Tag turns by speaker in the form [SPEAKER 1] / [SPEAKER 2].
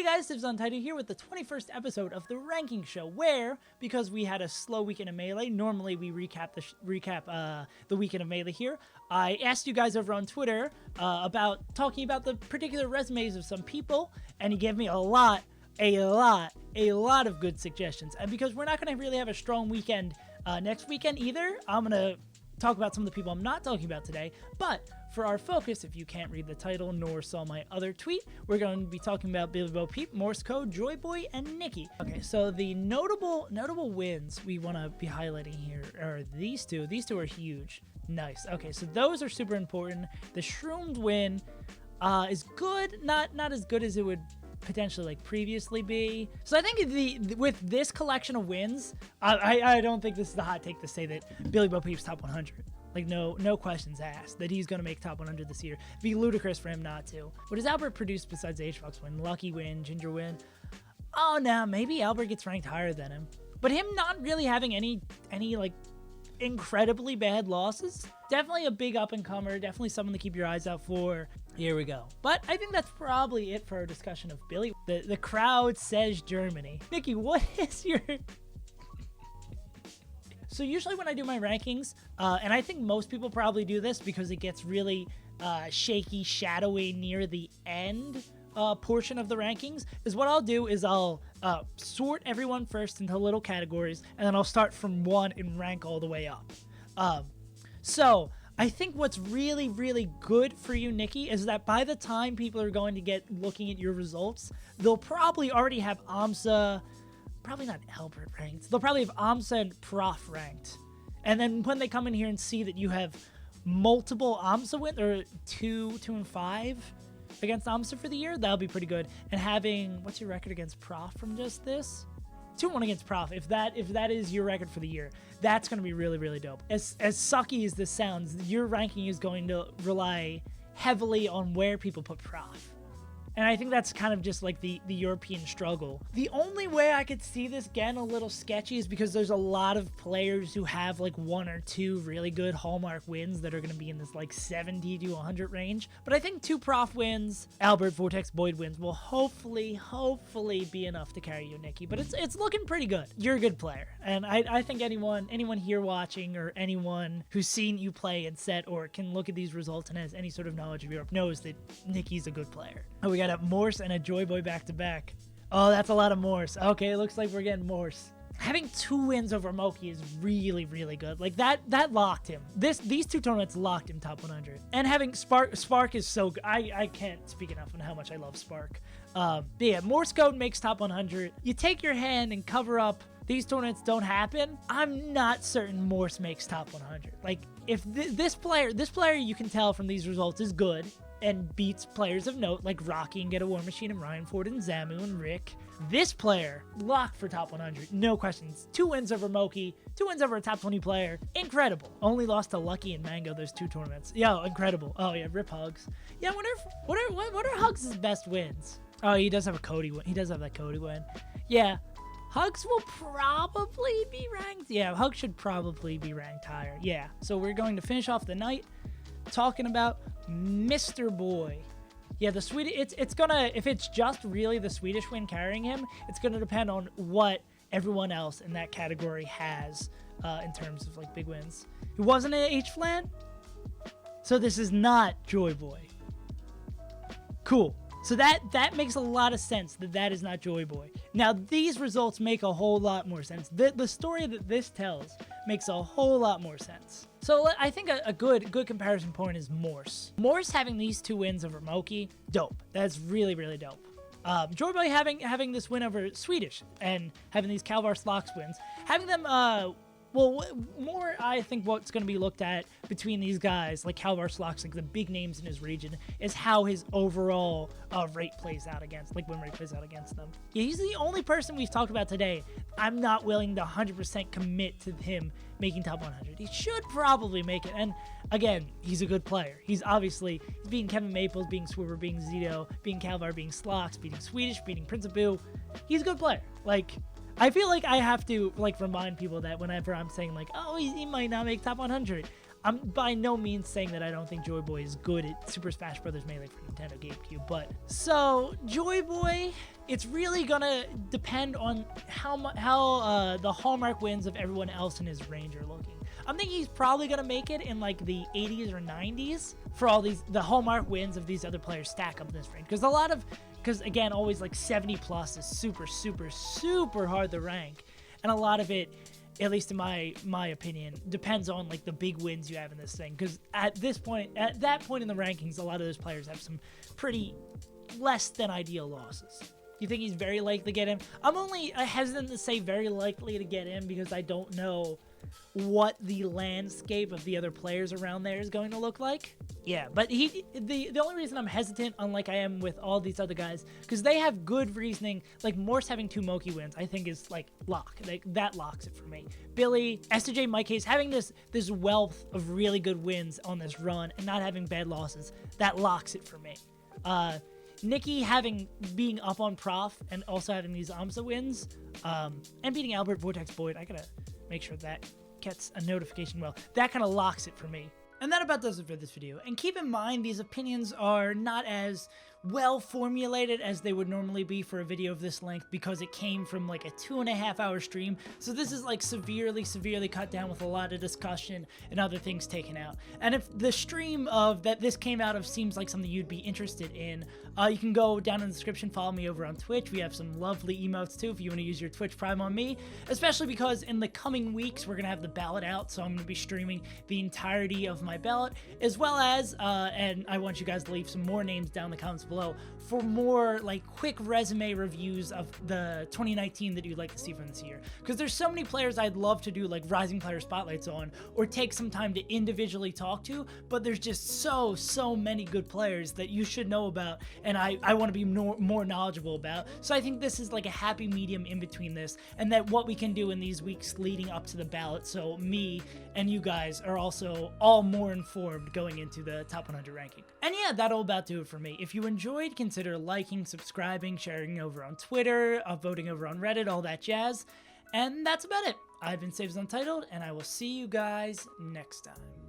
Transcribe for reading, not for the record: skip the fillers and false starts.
[SPEAKER 1] Hey guys, SaveAsUntitled here with the 21st episode of the ranking show, where, because we had a slow weekend of Melee, normally we recap the weekend of Melee here, I asked you guys over on Twitter about talking about the particular resumes of some people, and you gave me a lot of good suggestions. And because we're not going to really have a strong weekend next weekend either, I'm going to talk about some of the people I'm not talking about today, but for our focus, if you can't read the title nor saw my other tweet, we're going to be talking about BillyBoPeep, Morsecode, Joyboy, and Nicki. Okay, so the notable wins we want to be highlighting here are these two. These two are huge. Nice. Okay, so those are super important. The Shroomed win is good, not as good as it would potentially like previously be. So I think with this collection of wins, I don't think this is the hot take to say that BillyBoPeep's top 100. Like, no questions asked that he's going to make top 100 this year. It'd be ludicrous for him not to. What does Albert produce besides HFox win? Lucky win, Ginger win? Oh, no, maybe Albert gets ranked higher than him. But him not really having any like incredibly bad losses, definitely a big up-and-comer, definitely someone to keep your eyes out for. Here we go. But I think that's probably it for our discussion of Billy. The crowd says Germany. Nicki, what is your... So usually when I do my rankings, and I think most people probably do this because it gets really shaky, shadowy near the end portion of the rankings, is what I'll do is I'll sort everyone first into little categories, and then I'll start from 1 and rank all the way up. So I think what's really good for you, Nicki, is that by the time people are going to get looking at your results, they'll probably already have AMSA, probably not Albert ranked. They'll probably have AMSA and Prof ranked. And then when they come in here and see that you have multiple AMSA wins, or 2 and 5 against AMSA for the year, that'll be pretty good. And having, what's your record against Prof from just this? 2-1 against Prof. If that is your record for the year, that's going to be really dope. As sucky as this sounds, your ranking is going to rely heavily on where people put Prof. And I think that's kind of just like the European struggle. The only way I could see this getting a little sketchy is because there's a lot of players who have like 1 or 2 really good hallmark wins that are going to be in this like 70 to 100 range. But I think 2 Prof wins, Albert, Vortex, Boyd wins will hopefully be enough to carry you, Nicki. But it's looking pretty good. You're a good player. And I think anyone here watching or anyone who's seen you play and set or can look at these results and has any sort of knowledge of Europe knows that Nicki's a good player. Oh, we got a Morse and a Joyboy back-to-back. Oh, that's a lot of Morse. Okay, it looks like we're getting Morse. Having 2 wins over Moki is really good. Like, that locked him. These 2 tournaments locked him top 100. And having Spark is so good. I can't speak enough on how much I love Spark. But yeah, Morsecode makes top 100. You take your hand and cover up these tournaments don't happen, I'm not certain Morse makes top 100. Like, if this player you can tell from these results is good and beats players of note like Rocky and Get a War Machine and Ryan Ford and Zamu and Rick, this player locked for top 100, no questions. 2 wins over Moki, 2 wins over a top 20 player, incredible. Only lost to Lucky and Mango those 2 tournaments. Yo, incredible. Oh yeah, rip Hugs. Yeah, what are Hugs' best wins? Oh, he does have a Cody win. He does have that Cody win. Yeah. Hugs will probably be ranked. Yeah, Hugs should probably be ranked higher. Yeah, so we're going to finish off the night talking about Mr. Boy. Yeah, the Swedish, it's gonna, if it's just really the Swedish win carrying him, it's gonna depend on what everyone else in that category has in terms of like big wins. It wasn't an H-Flan, so this is not Joyboy. Cool. So that makes a lot of sense that is not Joyboy. Now, these results make a whole lot more sense. The story that this tells makes a whole lot more sense. So I think a good comparison point is Morse. Morse having these 2 wins over Moki, dope. That's really dope. Joyboy having this win over Swedish and having these Kalvar Slox wins, having them well, more I think what's going to be looked at between these guys, like Kalvar Slox, like the big names in his region, is how his overall rate plays out against, like win rate plays out against them. Yeah, he's the only person we've talked about today I'm not willing to 100% commit to him making top 100. He should probably make it. And again, he's a good player. He's beating Kevin Maples, beating Swibber, beating Zito, beating Kalvar, beating Slox, beating Swedish, beating Prince of Boo. He's a good player. Like, I feel like I have to like remind people that whenever I'm saying like, oh, he might not make top 100, I'm by no means saying that I don't think Joyboy is good at Super Smash Bros. Melee for Nintendo GameCube, but so Joyboy, it's really gonna depend on how the hallmark wins of everyone else in his range are looking. I'm thinking he's probably gonna make it in like the 80s or 90s for all the hallmark wins of these other players stack up in this range, because again, always like 70 plus is super, super, super hard to rank, and a lot of it, at least in my opinion, depends on like the big wins you have in this thing. Because at that point in the rankings, a lot of those players have some pretty less than ideal losses. You think he's very likely to get in? I'm only hesitant to say very likely to get in because I don't know what the landscape of the other players around there is going to look like. Yeah, but the only reason I'm hesitant, unlike I am with all these other guys, because they have good reasoning. Like Morse having 2 Moki wins, I think is like lock. Like, that locks it for me. Billy, SJ, my case, having this wealth of really good wins on this run and not having bad losses, that locks it for me. Nicki being up on Prof and also having these AMSA wins, and beating Albert Vortex Boyd, I gotta make sure that gets a notification well. That kind of locks it for me. And that about does it for this video. And keep in mind, these opinions are not as well formulated as they would normally be for a video of this length because it came from like a 2.5 hour stream. So this is like severely cut down with a lot of discussion and other things taken out. And if the stream of that this came out of seems like something you'd be interested in, you can go down in the description, follow me over on Twitch. We have some lovely emotes too if you want to use your Twitch Prime on me, especially because in the coming weeks we're gonna have the ballot out, so I'm gonna be streaming the entirety of my ballot, as well as and I want you guys to leave some more names down in the comments below for more like quick resume reviews of the 2019 that you'd like to see from this year, because there's so many players I'd love to do like rising player spotlights on or take some time to individually talk to, but there's just so many good players that you should know about and I want to be more knowledgeable about. So I think this is like a happy medium in between this, and that what we can do in these weeks leading up to the ballot, so me and you guys are also all more informed going into the top 100 ranking. And yeah, that'll about do it for me. If you enjoyed, consider liking, subscribing, sharing over on Twitter, voting over on Reddit, all that jazz. And that's about it. I've been SaveAsUntitled, and I will see you guys next time.